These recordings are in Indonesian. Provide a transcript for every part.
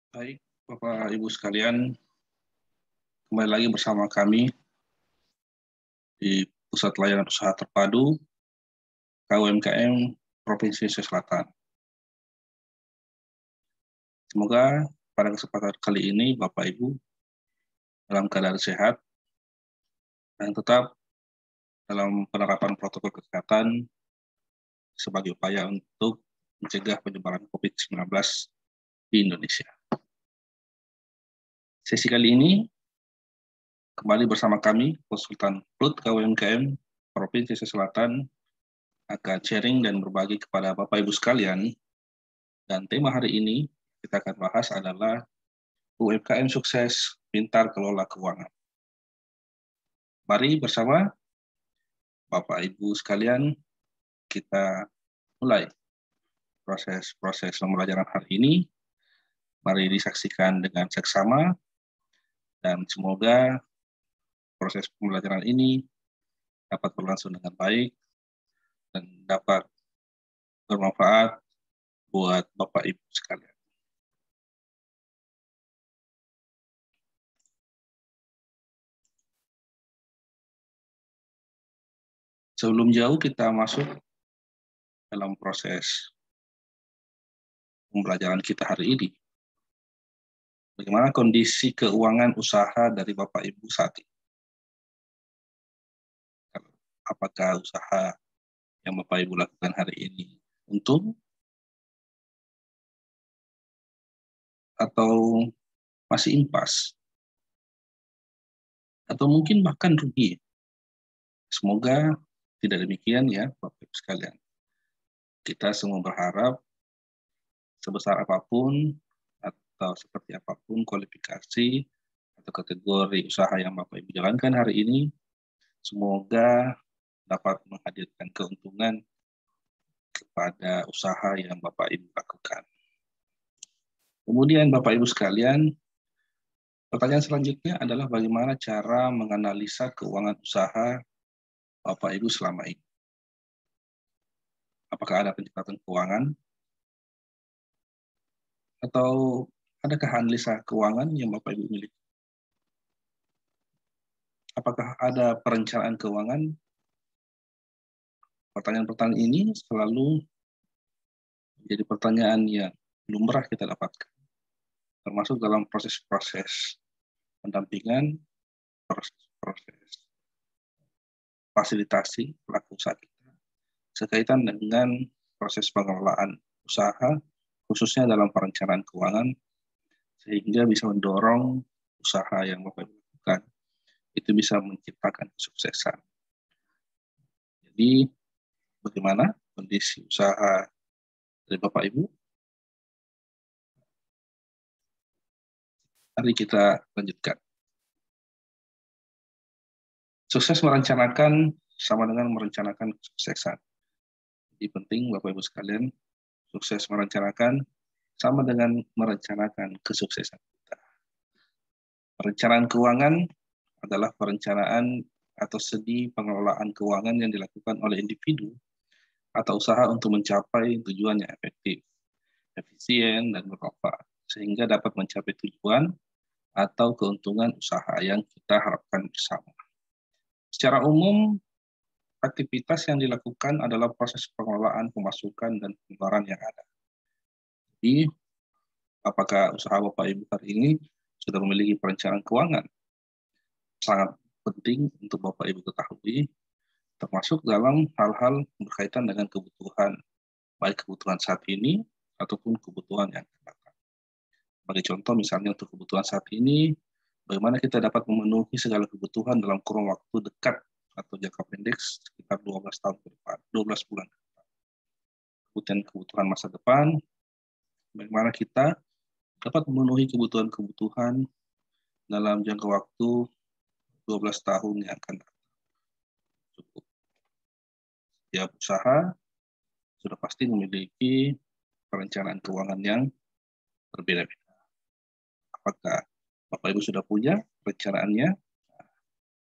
Baik, Bapak Ibu sekalian, kembali lagi bersama kami di Pusat Layanan Usaha Terpadu KUMKM Provinsi Sulawesi Selatan. Semoga pada kesempatan kali ini Bapak Ibu dalam keadaan sehat dan tetap dalam penerapan protokol kesehatan sebagai upaya untuk mencegah penyebaran COVID-19 di Indonesia. Sesi kali ini kembali bersama kami, Konsultan PLUT KUMKM Provinsi Sulawesi Selatan, akan sharing dan berbagi kepada Bapak Ibu sekalian. Dan tema hari ini kita akan bahas adalah UMKM sukses pintar kelola keuangan. Mari bersama Bapak Ibu sekalian kita mulai proses pembelajaran hari ini. Mari disaksikan dengan seksama dan semoga proses pembelajaran ini dapat berlangsung dengan baik dan dapat bermanfaat buat Bapak Ibu sekalian. Sebelum jauh kita masuk dalam proses pembelajaran kita hari ini, bagaimana kondisi keuangan usaha dari Bapak Ibu saat ini? Apakah usaha yang Bapak Ibu lakukan hari ini untung atau masih impas? Atau mungkin bahkan rugi? Semoga tidak demikian ya Bapak Ibu sekalian. Kita semua berharap sebesar apapun atau seperti apapun kualifikasi atau kategori usaha yang Bapak Ibu jalankan hari ini, semoga dapat menghadirkan keuntungan kepada usaha yang Bapak Ibu lakukan. Kemudian Bapak Ibu sekalian, pertanyaan selanjutnya adalah bagaimana cara menganalisa keuangan usaha Bapak Ibu selama ini. Apakah ada pencatatan keuangan? Atau adakah analisa keuangan yang Bapak Ibu miliki? Apakah ada perencanaan keuangan? Pertanyaan-pertanyaan ini selalu menjadi pertanyaan yang lumrah kita dapatkan, termasuk dalam proses-proses pendampingan, proses fasilitasi pelaku usaha kita, sekaitan dengan proses pengelolaan usaha, khususnya dalam perencanaan keuangan, sehingga bisa mendorong usaha yang Bapak Ibu lakukan itu bisa menciptakan kesuksesan. Jadi, bagaimana kondisi usaha dari Bapak Ibu? Mari kita lanjutkan. Sukses merencanakan sama dengan merencanakan kesuksesan. Jadi penting Bapak Ibu sekalian, sukses merencanakan sama dengan merencanakan kesuksesan kita. Perencanaan keuangan adalah perencanaan atau segi pengelolaan keuangan yang dilakukan oleh individu atau usaha untuk mencapai tujuan yang efektif, efisien, dan bermanfaat, sehingga dapat mencapai tujuan atau keuntungan usaha yang kita harapkan bersama. Secara umum, aktivitas yang dilakukan adalah proses pengelolaan pemasukan dan pengeluaran yang ada. Jadi, apakah usaha Bapak Ibu hari ini sudah memiliki perencanaan keuangan? Sangat penting untuk Bapak Ibu ketahui, termasuk dalam hal-hal berkaitan dengan kebutuhan, baik kebutuhan saat ini ataupun kebutuhan yang akan datang. Sebagai contoh, misalnya untuk kebutuhan saat ini, bagaimana kita dapat memenuhi segala kebutuhan dalam kurun waktu dekat atau jangka pendek sekitar 12 tahun ke depan, 12 bulan ke depan. Kemudian kebutuhan masa depan, bagaimana kita dapat memenuhi kebutuhan-kebutuhan dalam jangka waktu 12 tahun yang akan datang. Cukup. Setiap usaha sudah pasti memiliki perencanaan keuangan yang berbeda-beda. Apakah Bapak Ibu sudah punya perencanaannya?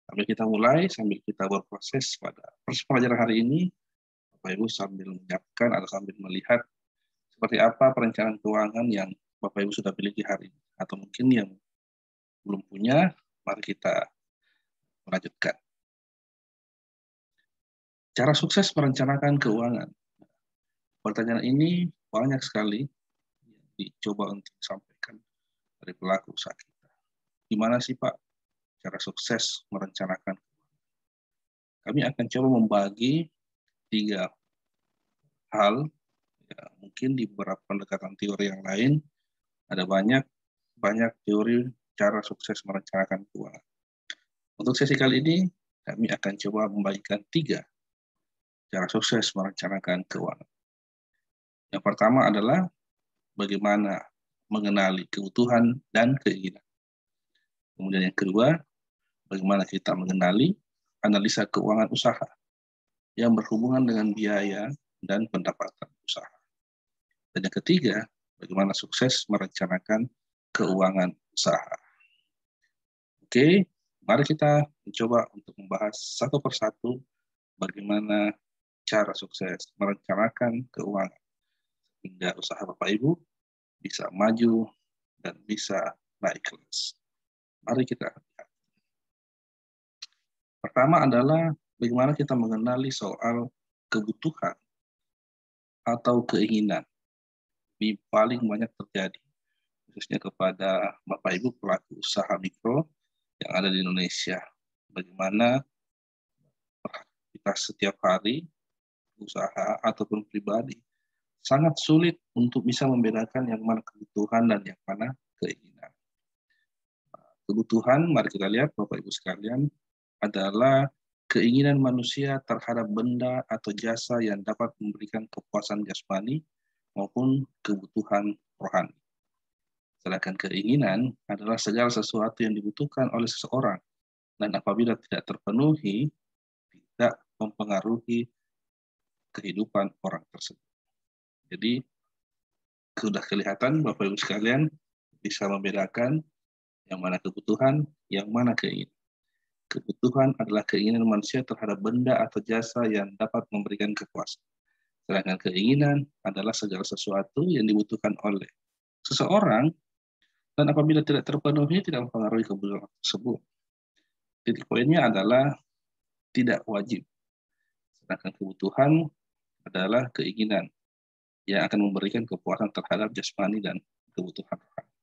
Sambil kita mulai, sambil kita berproses pada proses pelajaran hari ini, Bapak Ibu sambil menyiapkan atau sambil melihat seperti apa perencanaan keuangan yang Bapak Ibu sudah miliki hari ini, atau mungkin yang belum punya, mari kita melanjutkan. Cara sukses merencanakan keuangan. Pertanyaan ini banyak sekali dicoba untuk disampaikan dari pelaku usaha kita. Gimana sih Pak cara sukses merencanakan? Kami akan coba membagi 3 hal, ya, mungkin di beberapa pendekatan teori yang lain, ada banyak teori cara sukses merencanakan keuangan. Untuk sesi kali ini, kami akan coba membagikan 3 cara sukses merencanakan keuangan. Yang pertama adalah bagaimana mengenali kebutuhan dan keinginan. Kemudian yang kedua, bagaimana kita mengenali analisa keuangan usaha yang berhubungan dengan biaya dan pendapatan usaha. Dan yang ketiga, bagaimana sukses merencanakan keuangan usaha. Oke, mari kita mencoba untuk membahas satu persatu bagaimana cara sukses merencanakan keuangan hingga usaha Bapak Ibu bisa maju dan bisa naik kelas. Mari kita lihat. Pertama adalah bagaimana kita mengenali soal kebutuhan atau keinginan. Ini paling banyak terjadi, khususnya kepada Bapak Ibu pelaku usaha mikro yang ada di Indonesia. Bagaimana kita setiap hari, usaha ataupun pribadi, sangat sulit untuk bisa membedakan yang mana kebutuhan dan yang mana keinginan. Kebutuhan, mari kita lihat Bapak Ibu sekalian, adalah keinginan manusia terhadap benda atau jasa yang dapat memberikan kepuasan jasmani maupun kebutuhan rohani. Sedangkan keinginan adalah segala sesuatu yang dibutuhkan oleh seseorang, dan apabila tidak terpenuhi, tidak mempengaruhi kehidupan orang tersebut. Jadi, sudah kelihatan Bapak Ibu sekalian bisa membedakan yang mana kebutuhan, yang mana keinginan. Kebutuhan adalah keinginan manusia terhadap benda atau jasa yang dapat memberikan kepuasan. Sedangkan keinginan adalah segala sesuatu yang dibutuhkan oleh seseorang, dan apabila tidak terpenuhi, tidak mempengaruhi kebutuhan tersebut. Titik poinnya adalah tidak wajib. Sedangkan kebutuhan adalah keinginan yang akan memberikan kepuasan terhadap jasmani dan kebutuhan rohani.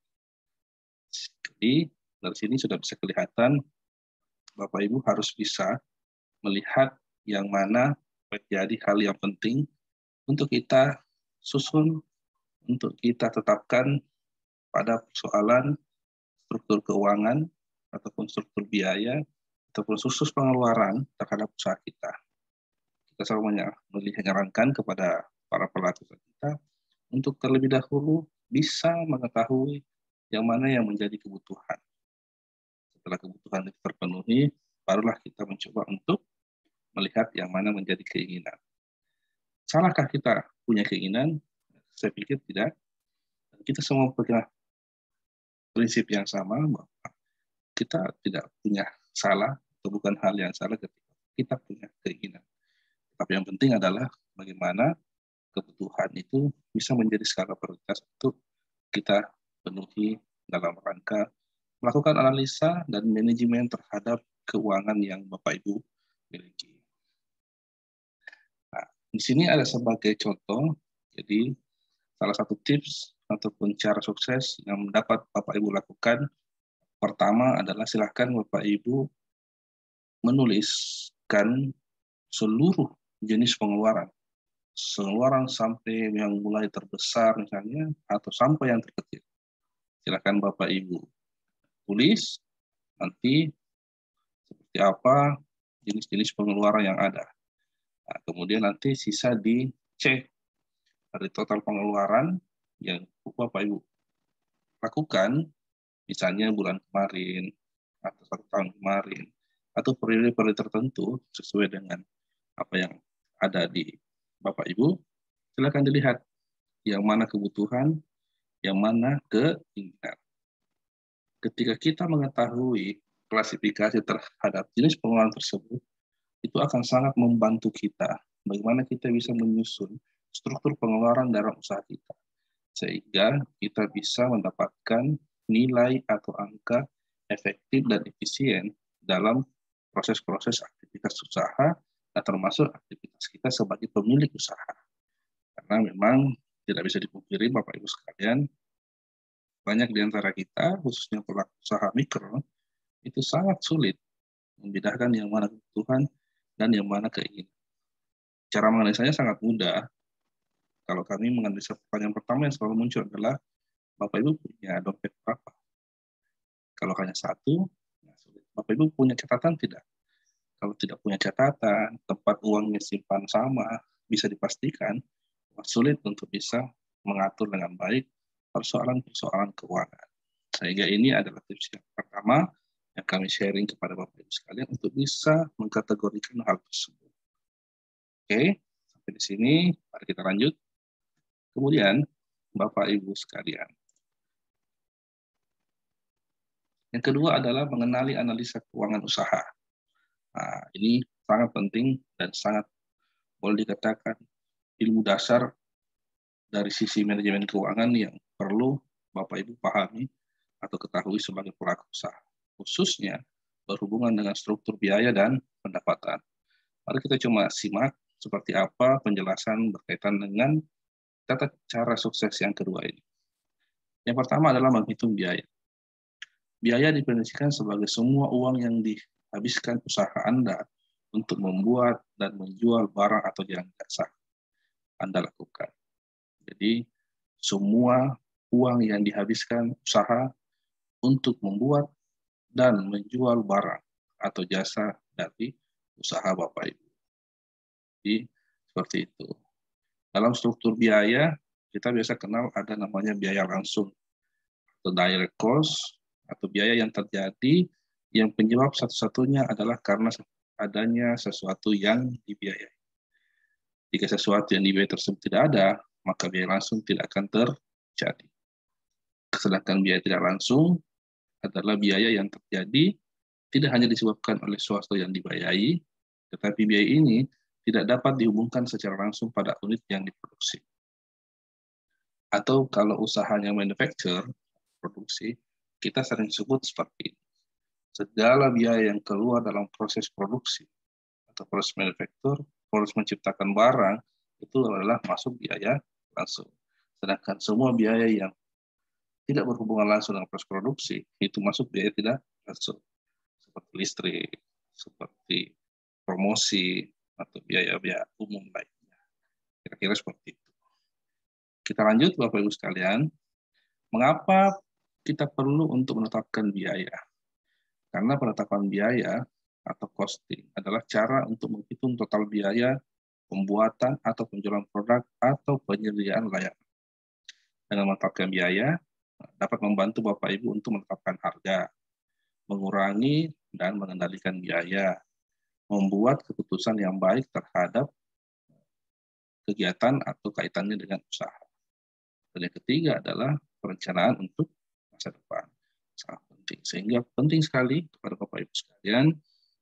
Jadi, dari sini sudah bisa kelihatan Bapak Ibu harus bisa melihat yang mana menjadi hal yang penting untuk kita susun, untuk kita tetapkan pada persoalan struktur keuangan ataupun struktur biaya ataupun khusus pengeluaran terhadap usaha kita. Kita selalu menyarankan kepada para pelaku kita untuk terlebih dahulu bisa mengetahui yang mana yang menjadi kebutuhan. Setelah kebutuhan itu terpenuhi, barulah kita mencoba untuk melihat yang mana menjadi keinginan. Salahkah kita punya keinginan? Saya pikir tidak. Kita semua punya prinsip yang sama, bahwa kita tidak punya salah, atau bukan hal yang salah ketika kita punya keinginan. Tapi yang penting adalah bagaimana kebutuhan itu bisa menjadi skala prioritas untuk kita penuhi dalam rangka melakukan analisa dan manajemen terhadap keuangan yang Bapak Ibu miliki. Nah, di sini ada sebagai contoh, jadi salah satu tips ataupun cara sukses yang dapat Bapak Ibu lakukan, pertama adalah silakan Bapak Ibu menuliskan seluruh jenis pengeluaran sampai yang mulai terbesar misalnya, atau sampai yang terkecil. Silakan Bapak Ibu tulis nanti seperti apa jenis-jenis pengeluaran yang ada. Nah, kemudian nanti sisa dicek dari total pengeluaran yang Bapak Ibu lakukan, misalnya bulan kemarin, atau 1 tahun kemarin, atau periode-periode tertentu sesuai dengan apa yang ada di Bapak Ibu, silakan dilihat yang mana kebutuhan, yang mana keinginan. Ketika kita mengetahui klasifikasi terhadap jenis pengeluaran tersebut, itu akan sangat membantu kita bagaimana kita bisa menyusun struktur pengeluaran dalam usaha kita. sehingga kita bisa mendapatkan nilai atau angka efektif dan efisien dalam proses-proses aktivitas usaha, dan termasuk aktivitas kita sebagai pemilik usaha. Karena memang tidak bisa dipungkiri Bapak Ibu sekalian, banyak di antara kita, khususnya pelaku usaha mikro, itu sangat sulit membedakan yang mana kebutuhan dan yang mana keinginan. Cara menganalisanya sangat mudah. Kalau kami menganalisa pertanyaan pertama yang selalu muncul adalah, Bapak Ibu punya dompet berapa? Kalau hanya satu, sulit. Bapak Ibu punya catatan tidak? Kalau tidak punya catatan, tempat uangnya simpan sama, bisa dipastikan sulit untuk bisa mengatur dengan baik persoalan-persoalan keuangan. Sehingga ini adalah tips yang pertama yang kami sharing kepada Bapak Ibu sekalian untuk bisa mengkategorikan hal tersebut. Oke, sampai di sini, mari kita lanjut. Kemudian, Bapak Ibu sekalian, yang kedua adalah mengenali analisa keuangan usaha. Nah, ini sangat penting dan sangat boleh dikatakan ilmu dasar dari sisi manajemen keuangan yang perlu Bapak Ibu pahami atau ketahui sebagai pelaku usaha, khususnya berhubungan dengan struktur biaya dan pendapatan. Mari kita coba simak seperti apa penjelasan berkaitan dengan tata cara sukses yang kedua ini. Yang pertama adalah menghitung biaya. Biaya didefinisikan sebagai semua uang yang dihabiskan usaha Anda untuk membuat dan menjual barang atau jasa Anda lakukan. Jadi, semua uang yang dihabiskan usaha untuk membuat dan menjual barang atau jasa dari usaha Bapak Ibu. Jadi, seperti itu. Dalam struktur biaya, kita biasa kenal ada namanya biaya langsung atau direct cost, atau biaya yang terjadi yang penyebab satu-satunya adalah karena adanya sesuatu yang dibiayai. Jika sesuatu yang dibiayai tersebut tidak ada, maka biaya langsung tidak akan terjadi. Sedangkan biaya tidak langsung adalah biaya yang terjadi tidak hanya disebabkan oleh sesuatu yang dibiayai, tetapi biaya ini tidak dapat dihubungkan secara langsung pada unit yang diproduksi. Atau kalau usahanya manufacture, produksi, kita sering sebut seperti ini. Segala biaya yang keluar dalam proses produksi atau proses manufaktur, proses menciptakan barang, itu adalah masuk biaya langsung. Sedangkan semua biaya yang tidak berhubungan langsung dengan proses produksi, itu masuk biaya tidak langsung. Seperti listrik, seperti promosi, atau biaya-biaya umum lainnya. Kira-kira seperti itu. Kita lanjut Bapak Ibu sekalian. Mengapa kita perlu untuk menetapkan biaya? Karena penetapan biaya atau costing adalah cara untuk menghitung total biaya pembuatan atau penjualan produk atau penyediaan layanan. Dengan menetapkan biaya, dapat membantu Bapak Ibu untuk menetapkan harga, mengurangi dan mengendalikan biaya, membuat keputusan yang baik terhadap kegiatan atau kaitannya dengan usaha. Dan yang ketiga adalah perencanaan untuk masa depan. Sangat penting. Sehingga penting sekali kepada Bapak Ibu sekalian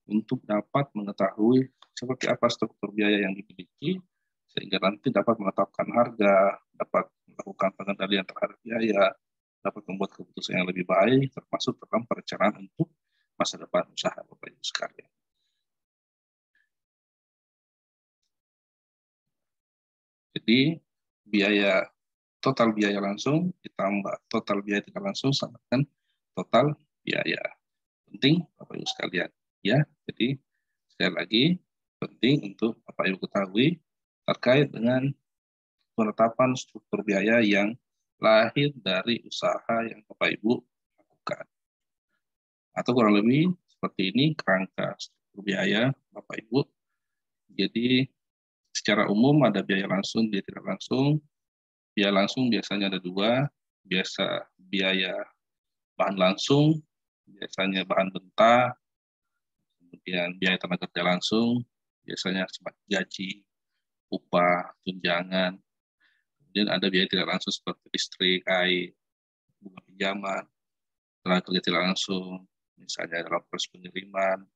untuk dapat mengetahui seperti apa struktur biaya yang dimiliki, sehingga nanti dapat menetapkan harga, dapat melakukan pengendalian terhadap biaya, dapat membuat keputusan yang lebih baik, termasuk dalam perencanaan untuk masa depan usaha Bapak Ibu sekalian. Jadi total biaya langsung ditambah total biaya tidak langsung sama dengan total biaya. Penting Bapak Ibu sekalian. Ya, jadi sekali lagi penting untuk Bapak Ibu ketahui terkait dengan penetapan struktur biaya yang lahir dari usaha yang Bapak Ibu lakukan. Atau kurang lebih seperti ini kerangka struktur biaya Bapak Ibu. Jadi secara umum ada biaya langsung, biaya tidak langsung. Biaya langsung biasanya ada dua, biaya bahan langsung, biasanya bahan mentah, kemudian biaya tenaga kerja langsung, biasanya seperti gaji, upah, tunjangan. Kemudian ada biaya tidak langsung seperti listrik, air, bunga pinjaman, tenaga kerja tidak langsung, misalnya dalam proses pengiriman,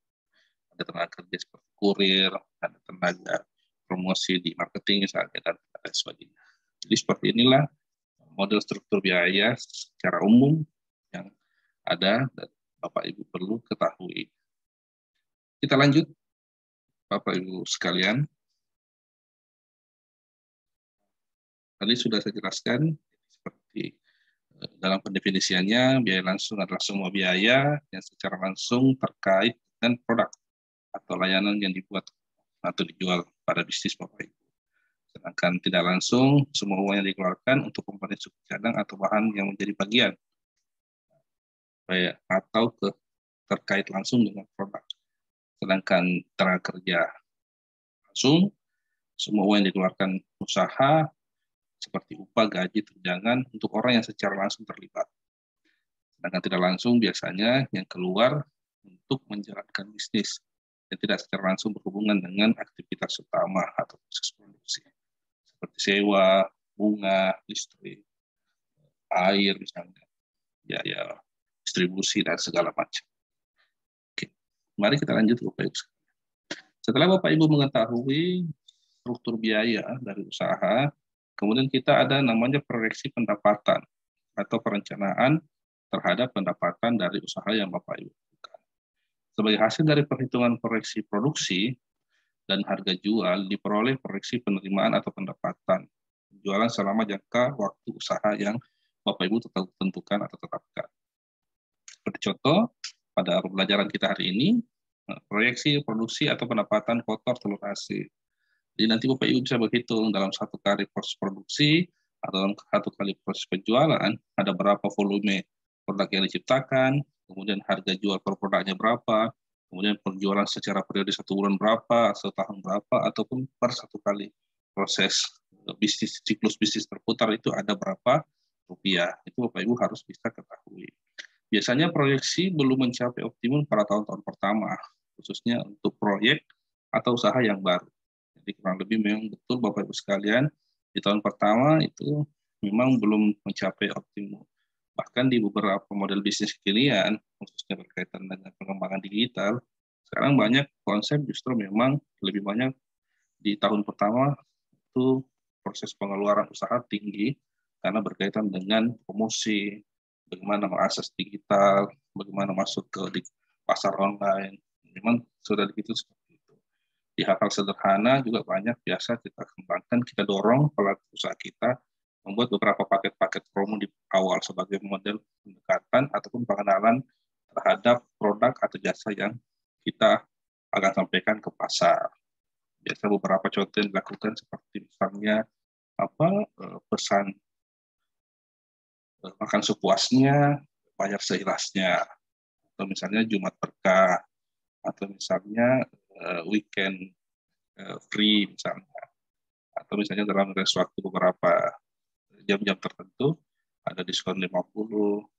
ada tenaga kerja seperti kurir, ada tenaga promosi di marketing misalnya, dan sebagainya. Jadi seperti inilah model struktur biaya secara umum yang ada dan Bapak Ibu perlu ketahui. Kita lanjut, Bapak Ibu sekalian. Tadi sudah saya jelaskan seperti dalam pendefinisiannya, biaya langsung adalah semua biaya yang secara langsung terkait dengan produk atau layanan yang dibuat atau dijual pada bisnis Bapak Ibu. Sedangkan tidak langsung, semua uang yang dikeluarkan untuk komponen suku cadang atau bahan yang menjadi bagian atau terkait langsung dengan produk. Sedangkan tenaga kerja langsung, semua uang yang dikeluarkan usaha seperti upah, gaji, tunjangan untuk orang yang secara langsung terlibat. Sedangkan tidak langsung biasanya yang keluar untuk menjalankan bisnis yang tidak secara langsung berhubungan dengan aktivitas utama atau proses produksi. Seperti sewa, bunga, listrik, air misalnya, biaya distribusi dan segala macam. Oke, mari kita lanjut Bapak Ibu. Setelah Bapak Ibu mengetahui struktur biaya dari usaha, kemudian kita ada namanya proyeksi pendapatan atau perencanaan terhadap pendapatan dari usaha yang Bapak Ibu lakukan. Sebagai hasil dari perhitungan proyeksi produksi dan harga jual, diperoleh proyeksi penerimaan atau pendapatan penjualan selama jangka waktu usaha yang Bapak Ibu tentukan atau tetapkan. Seperti contoh, pada pembelajaran kita hari ini, proyeksi produksi atau pendapatan kotor telur asin. Jadi nanti Bapak Ibu bisa berhitung dalam satu kali proses produksi atau dalam satu kali proses penjualan ada berapa volume produk yang diciptakan, kemudian harga jual per produknya berapa, kemudian penjualan secara periode 1 bulan berapa, setahun berapa, ataupun per satu kali proses bisnis, siklus bisnis terputar itu ada berapa rupiah. Itu Bapak Ibu harus bisa ketahui. Biasanya proyeksi belum mencapai optimum pada tahun-tahun pertama, khususnya untuk proyek atau usaha yang baru. Jadi kurang lebih memang betul Bapak Ibu sekalian, di tahun pertama itu memang belum mencapai optimum. Bahkan di beberapa model bisnis kekinian, khususnya berkaitan dengan pengembangan digital, sekarang banyak konsep justru memang lebih banyak di tahun pertama itu proses pengeluaran usaha tinggi karena berkaitan dengan promosi, bagaimana mengakses digital, bagaimana masuk ke pasar online. Memang sudah begitu seperti itu. Di hal-hal sederhana juga banyak biasa kita kembangkan, kita dorong pelaku usaha kita membuat beberapa paket-paket promo di awal sebagai model pendekatan ataupun pengenalan terhadap produk atau jasa yang kita akan sampaikan ke pasar. Biasa beberapa contoh yang dilakukan seperti misalnya pesan makan sepuasnya, bayar seikhlasnya, atau misalnya Jumat berkah, atau misalnya weekend free misalnya, atau misalnya dalam waktu beberapa jam-jam tertentu ada diskon 50,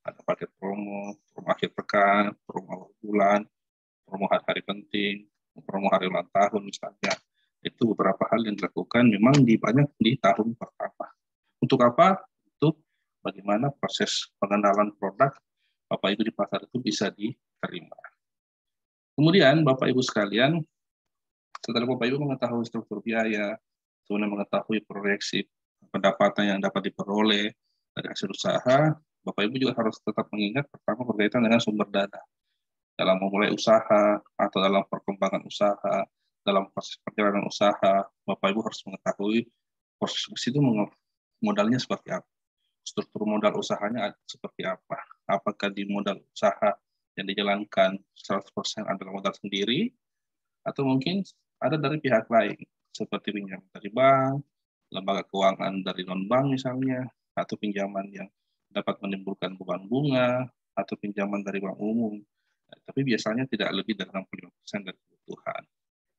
ada paket promo, promo akhir pekan, promo awal bulan, promo hari penting, promo hari ulang tahun misalnya. Itu beberapa hal yang dilakukan memang banyak di tahun pertama. Untuk apa? Untuk bagaimana proses pengenalan produk Bapak Ibu di pasar itu bisa diterima. Kemudian Bapak Ibu sekalian, setelah Bapak Ibu mengetahui struktur biaya, kemudian mengetahui proyeksi pendapatan yang dapat diperoleh dari hasil usaha, Bapak Ibu juga harus tetap mengingat pertama berkaitan dengan sumber dana. Dalam memulai usaha atau dalam perkembangan usaha, dalam proses perjalanan usaha, Bapak Ibu harus mengetahui proses itu modalnya seperti apa. Struktur modal usahanya seperti apa. Apakah di modal usaha yang dijalankan 100% adalah modal sendiri, atau mungkin ada dari pihak lain, seperti pinjaman dari bank, lembaga keuangan dari non-bank misalnya, atau pinjaman yang dapat menimbulkan beban bunga, atau pinjaman dari bank umum. Tapi biasanya tidak lebih dari 65% dari kebutuhan.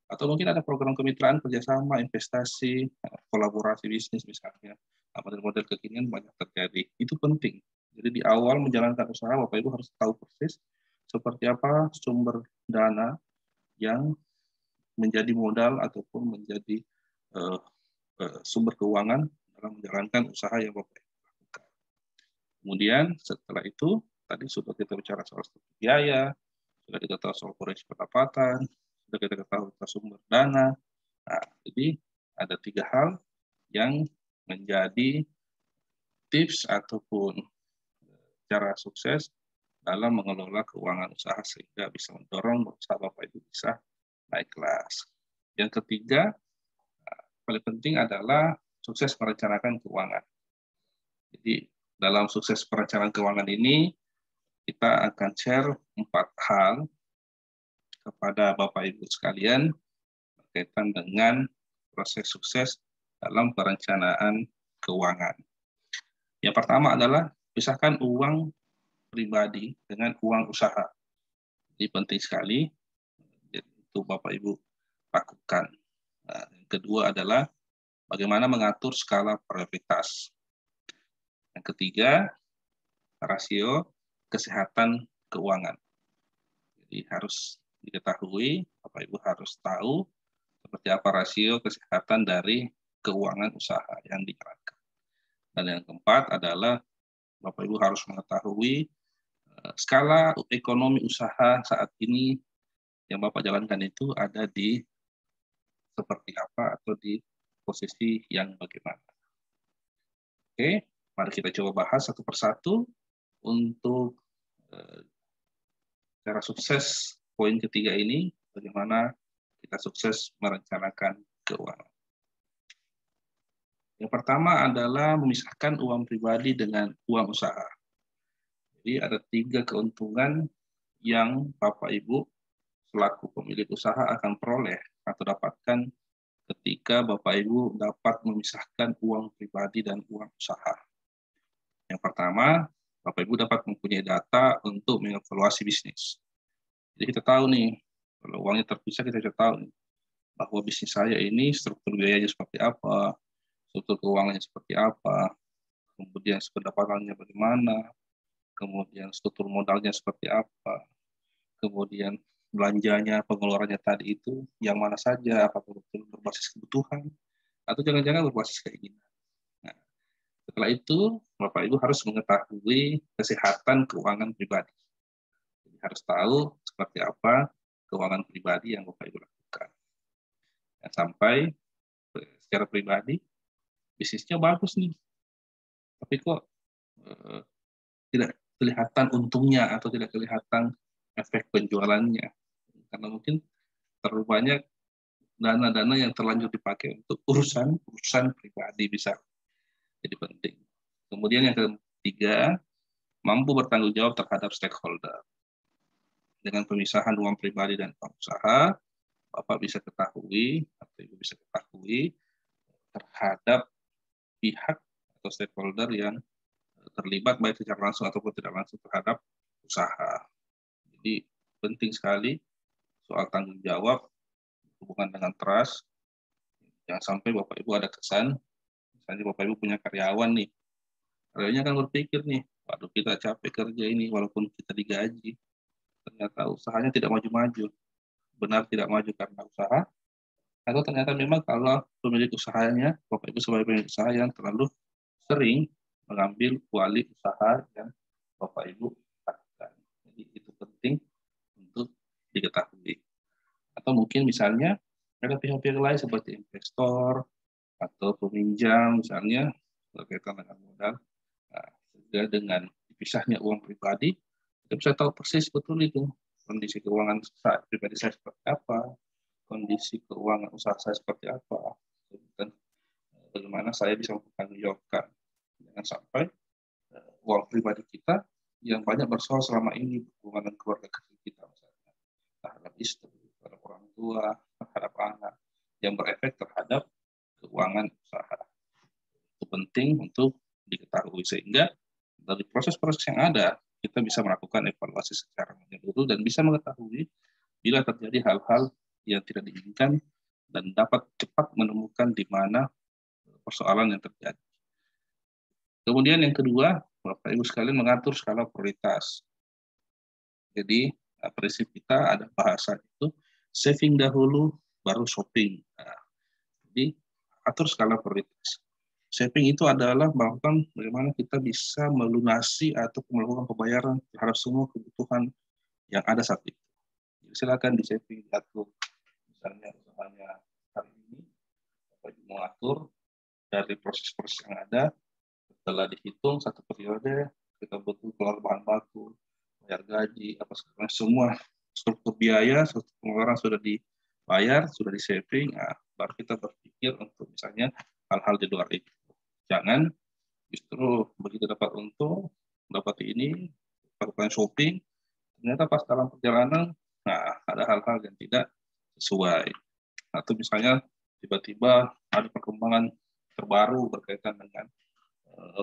Atau mungkin ada program kemitraan, kerjasama, investasi, kolaborasi bisnis misalnya. Model-model kekinian banyak terjadi. Itu penting. Jadi di awal menjalankan usaha, Bapak Ibu harus tahu persis seperti apa sumber dana yang menjadi modal ataupun menjadi sumber keuangan dalam menjalankan usaha yang Bapak Ibu lakukan. Kemudian setelah itu, tadi sudah kita bicara soal struktur biaya, sudah kita tahu soal proyeksi pendapatan, sudah kita tahu sumber dana. Nah, jadi ada 3 hal yang menjadi tips ataupun cara sukses dalam mengelola keuangan usaha sehingga bisa mendorong usaha Bapak Ibu bisa naik kelas. Yang ketiga, paling penting adalah sukses merencanakan keuangan. Jadi dalam sukses perencanaan keuangan ini, kita akan share 4 hal kepada Bapak Ibu sekalian berkaitan dengan proses sukses dalam perencanaan keuangan. Yang pertama adalah pisahkan uang pribadi dengan uang usaha. Ini penting sekali, itu Bapak Ibu lakukan. Nah, yang kedua adalah bagaimana mengatur skala prioritas. Yang ketiga, rasio kesehatan keuangan. Jadi harus diketahui, Bapak Ibu harus tahu seperti apa rasio kesehatan dari keuangan usaha yang dijalankan. Dan yang keempat adalah Bapak Ibu harus mengetahui skala ekonomi usaha saat ini yang Bapak jalankan itu ada di seperti apa atau di posisi yang bagaimana. Oke, mari kita coba bahas satu persatu untuk cara sukses poin ketiga ini, bagaimana kita sukses merencanakan keuangan. Yang pertama adalah memisahkan uang pribadi dengan uang usaha. Jadi ada 3 keuntungan yang Bapak Ibu selaku pemilik usaha akan peroleh atau dapatkan ketika Bapak Ibu dapat memisahkan uang pribadi dan uang usaha. Yang pertama, Bapak Ibu dapat mempunyai data untuk mengevaluasi bisnis. Jadi kita tahu nih, kalau uangnya terpisah kita sudah tahu nih, bahwa bisnis saya ini struktur biayanya seperti apa, struktur keuangannya seperti apa, kemudian pendapatannya bagaimana, kemudian struktur modalnya seperti apa, kemudian belanjanya, pengeluarannya tadi itu yang mana saja, apakah betul berbasis kebutuhan, atau jangan-jangan berbasis keinginan. Nah, setelah itu, Bapak Ibu harus mengetahui kesehatan keuangan pribadi. Jadi harus tahu seperti apa keuangan pribadi yang Bapak Ibu lakukan. Dan sampai secara pribadi, bisnisnya bagus nih, tapi kok tidak kelihatan untungnya atau tidak kelihatan efek penjualannya. Karena mungkin terlalu banyak dana-dana yang terlanjur dipakai untuk urusan pribadi bisa jadi penting. Kemudian yang ketiga, mampu bertanggung jawab terhadap stakeholder. Dengan pemisahan uang pribadi dan uang usaha, Bapak bisa ketahui atau Ibu bisa ketahui terhadap pihak atau stakeholder yang terlibat baik secara langsung ataupun tidak langsung terhadap usaha. Jadi penting sekali soal tanggung jawab hubungan dengan trust. Jangan sampai Bapak Ibu ada kesan, misalnya Bapak Ibu punya karyawan nih, karyawannya kan berpikir nih, waduh kita capek kerja ini walaupun kita digaji, ternyata usahanya tidak maju-maju. Benar tidak maju karena usaha, atau ternyata memang kalau pemilik usahanya, Bapak Ibu sebagai pemilik usaha yang terlalu sering mengambil kuali usaha yang Bapak Ibu lakukan. Jadi itu penting untuk diketahui. Atau mungkin misalnya ada pihak-pihak lain seperti investor atau peminjam misalnya berkaitan dengan modal. Nah, dengan dipisahnya uang pribadi, kita bisa tahu persis betul itu kondisi keuangan pribadi saya seperti apa, kondisi keuangan usaha saya seperti apa, dan bagaimana saya bisa mempertanggungjawabkan. Jangan sampai uang pribadi kita yang banyak bersoal selama ini hubungan dengan keluarga kecil kita, misalnya terhadap istri, terhadap orang tua, terhadap anak, yang berefek terhadap keuangan usaha. Itu penting untuk diketahui sehingga dari proses-proses yang ada kita bisa melakukan evaluasi secara menyeluruh dan bisa mengetahui bila terjadi hal-hal yang tidak diinginkan dan dapat cepat menemukan di mana persoalan yang terjadi. Kemudian yang kedua, Bapak Ibu sekalian mengatur skala prioritas. Jadi prinsip kita ada bahasa itu saving dahulu baru shopping. Nah, jadi atur skala prioritas. Saving itu adalah melakukan bagaimana kita bisa melunasi atau melakukan pembayaran terhadap semua kebutuhan yang ada saat itu. Jadi silakan di saving diatur. Misalnya usahanya hari ini, Bapak Ibu mengatur dari proses-proses yang ada, Setelah dihitung satu periode, kita butuh keluar bahan baku, bayar gaji, apa semua struktur biaya, struktur pengeluaran sudah dibayar, sudah di saving, nah, baru kita berpikir untuk misalnya hal-hal di luar itu. Jangan justru begitu dapat untung, dapat ini, lakukan shopping, ternyata pas dalam perjalanan, nah ada hal-hal yang tidak sesuai. Atau misalnya tiba-tiba ada perkembangan terbaru berkaitan dengan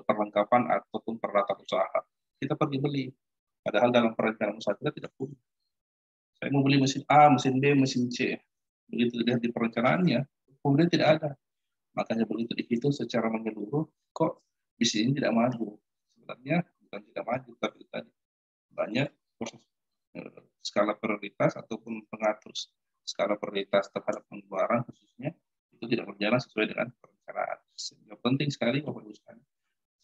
perlengkapan ataupun peralatan usaha. Kita pergi beli, padahal dalam perencanaan usaha kita tidak punya. Saya mau beli mesin A, mesin B, mesin C. Begitu dilihat di perencanaannya, kemudian tidak ada. Makanya begitu dihitung secara menyeluruh, kok bisnis ini tidak maju. Sebenarnya bukan tidak maju, tapi tadi banyak proses skala prioritas ataupun pengatur skala prioritas terhadap pengeluaran khususnya itu tidak berjalan sesuai dengan perencanaan. Sehingga penting sekali Bapak Ibu sekalian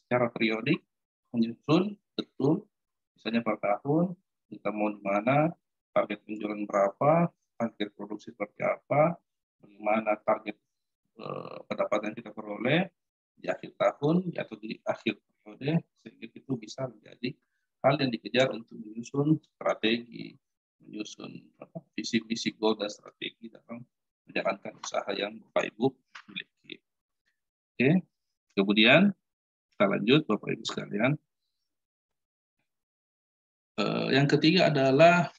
secara periodik menyusun betul, misalnya per tahun kita mau di mana, target penjualan berapa, target produksi seperti apa, bagaimana target pendapatan kita peroleh di akhir tahun atau di akhir periode, sehingga itu bisa menjadi hal yang dikejar untuk menyusun strategi, menyusun visi-visi goal dan strategi dalam menjalankan usaha yang Bapak Ibu miliki. Oke, kemudian kita lanjut Bapak Ibu sekalian. Yang ketiga adalah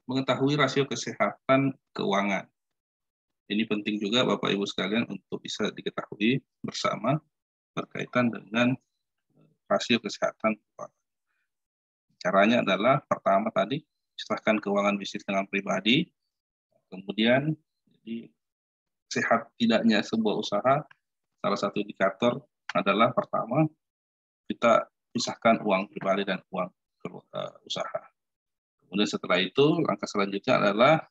mengetahui rasio kesehatan keuangan. Ini penting juga Bapak Ibu sekalian untuk bisa diketahui bersama berkaitan dengan rasio kesehatan keuangan. Caranya adalah pertama tadi pisahkan keuangan bisnis dengan pribadi, kemudian jadi sehat tidaknya sebuah usaha salah satu indikator adalah pertama kita pisahkan uang pribadi dan uang usaha. Kemudian setelah itu langkah selanjutnya adalah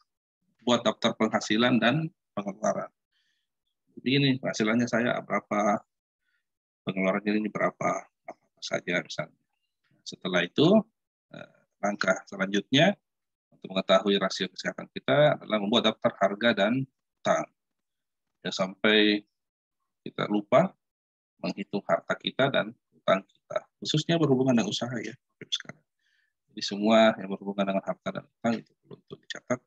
buat daftar penghasilan dan pengeluaran. Jadi ini penghasilannya saya berapa, pengeluarannya ini berapa, apa saja misalnya. Setelah itu langkah selanjutnya untuk mengetahui rasio kesehatan kita adalah membuat daftar harga dan utang. Ya sampai kita lupa menghitung harta kita dan utang kita, khususnya berhubungan dengan usaha ya. Jadi semua yang berhubungan dengan harta dan utang itu perlu untuk dicatat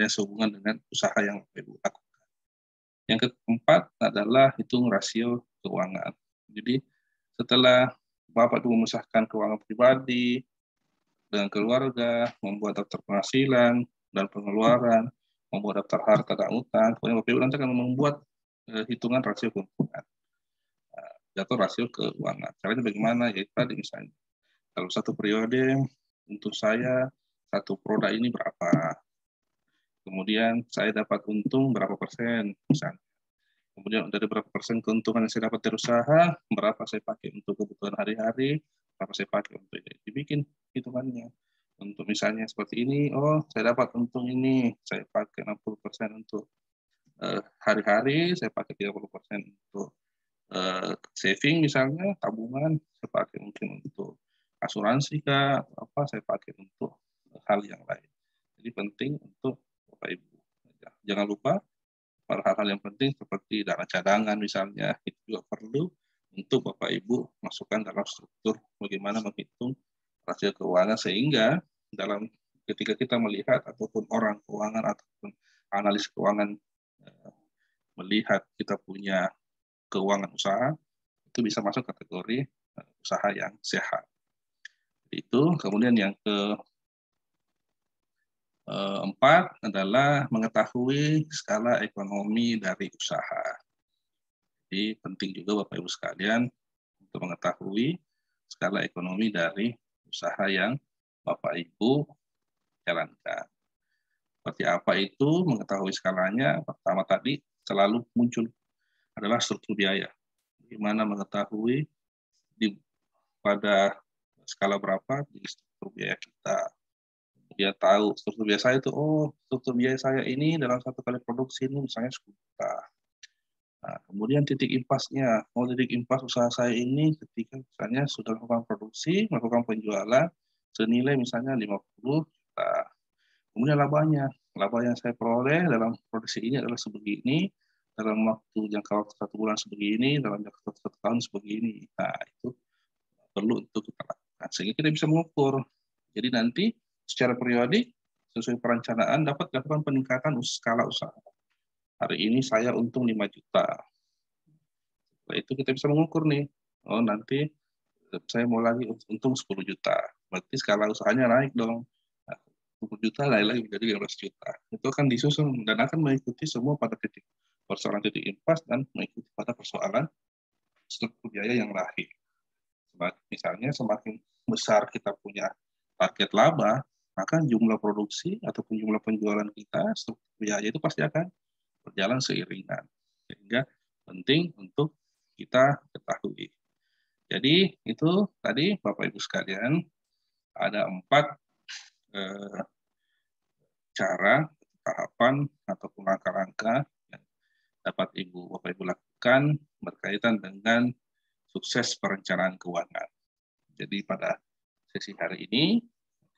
sehubungan dengan usaha yang Ibu lakukan. Yang keempat adalah hitung rasio keuangan. Jadi setelah Bapak Ibu memisahkan keuangan pribadi dengan keluarga, membuat daftar penghasilan dan pengeluaran, membuat daftar harta dan utang, kemudian Bapak Ibu nanti akan membuat hitungan rasio keuangan. Jatuh rasio keuangan. Caranya bagaimana? Ya tadi misalnya, kalau satu periode untuk saya satu produk ini berapa, kemudian saya dapat untung berapa persen misalnya. Kemudian dari berapa persen keuntungan yang saya dapat dari usaha, berapa saya pakai untuk kebutuhan hari-hari, berapa saya pakai untuk ini. Dibikin hitungannya. Untuk misalnya seperti ini, oh saya dapat untung ini, saya pakai 60% untuk hari-hari, saya pakai 30% untuk saving misalnya, tabungan, saya pakai mungkin untuk asuransi kah, apa saya pakai untuk hal yang lain. Jadi penting untuk Bapak Ibu. Jangan lupa hal-hal yang penting seperti dana cadangan misalnya, itu juga perlu untuk Bapak Ibu masukkan dalam struktur bagaimana menghitung rasio keuangan, sehingga dalam ketika kita melihat ataupun orang keuangan ataupun analis keuangan melihat kita punya keuangan usaha, itu bisa masuk kategori usaha yang sehat. Itu kemudian yang keempat adalah mengetahui skala ekonomi dari usaha. Jadi penting juga Bapak Ibu sekalian untuk mengetahui skala ekonomi dari usaha yang Bapak Ibu jalankan. Seperti apa itu mengetahui skalanya? Pertama tadi selalu muncul adalah struktur biaya. Bagaimana mengetahui pada skala berapa di struktur biaya kita. Dia tahu struktur biaya saya itu, oh struktur biaya saya ini dalam satu kali produksi ini misalnya 10 juta. Nah, kemudian titik impasnya, titik impas usaha saya ini ketika misalnya sudah melakukan produksi, melakukan penjualan senilai misalnya 50 juta. Kemudian laba yang saya peroleh dalam produksi ini adalah sebegini, dalam jangka waktu 1 bulan sebegini, dalam jangka waktu 1 tahun sebegini. Nah, itu perlu untuk kita lakukan, sehingga kita bisa mengukur. Jadi nanti secara periodik, sesuai perencanaan, dapat dilakukan peningkatan skala usaha. Hari ini saya untung 5 juta. Setelah itu kita bisa mengukur nih, oh nanti saya mau lagi untung 10 juta. Berarti skala usahanya naik dong. Nah, 10 juta lagi menjadi 15 juta. Itu akan disusun dan akan mengikuti semua pada persoalan titik impas dan mengikuti pada persoalan struktur biaya yang lahir. Misalnya semakin besar kita punya target laba, maka jumlah produksi ataupun jumlah penjualan kita, struktur biaya itu pasti akan berjalan seiringan. Sehingga penting untuk kita ketahui. Jadi itu tadi Bapak Ibu sekalian, ada 4 cara, tahapan, ataupun langkah-langkah yang dapat Bapak Ibu lakukan berkaitan dengan sukses perencanaan keuangan. Jadi pada sesi hari ini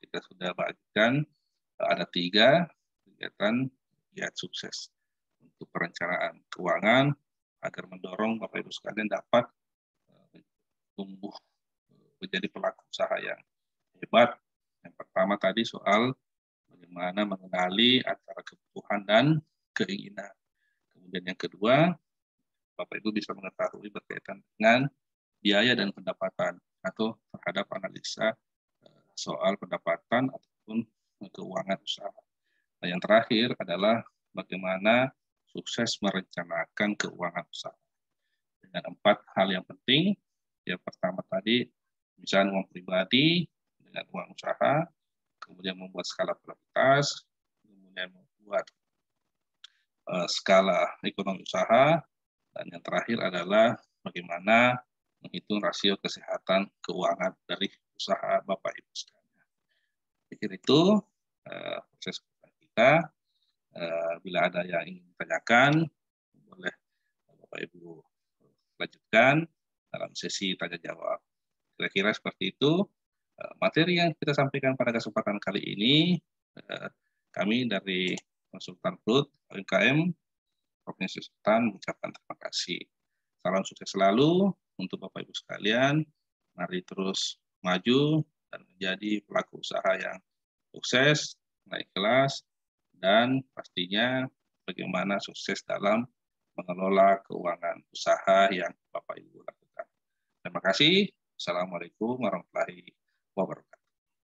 kita sudah bagikan ada 3 kegiatan giat sukses untuk perencanaan keuangan agar mendorong Bapak Ibu sekalian dapat tumbuh menjadi pelaku usaha yang hebat. Yang pertama tadi soal bagaimana mengenali antara kebutuhan dan keinginan. Kemudian yang kedua, Bapak Ibu bisa mengetahui berkaitan dengan biaya dan pendapatan atau terhadap analisa soal pendapatan ataupun keuangan usaha. Nah, yang terakhir adalah bagaimana sukses merencanakan keuangan usaha. Dengan 4 hal yang penting, yang pertama tadi, misalnya uang pribadi dengan uang usaha, kemudian membuat skala prioritas, kemudian membuat skala ekonomi usaha, dan yang terakhir adalah bagaimana menghitung rasio kesehatan keuangan dari usaha Bapak Ibu sekalian. Pikir itu proses kita. Bila ada yang ingin ditanyakan, boleh Bapak Ibu lanjutkan dalam sesi tanya jawab. Kira-kira seperti itu materi yang kita sampaikan pada kesempatan kali ini. Kami dari Konsultan Perut UMKM Provinsi Sultan mengucapkan terima kasih. Salam sukses selalu untuk Bapak Ibu sekalian. Mari terus maju dan menjadi pelaku usaha yang sukses, naik kelas, dan pastinya bagaimana sukses dalam mengelola keuangan usaha yang Bapak Ibu lakukan. Terima kasih. Assalamualaikum warahmatullahi wabarakatuh.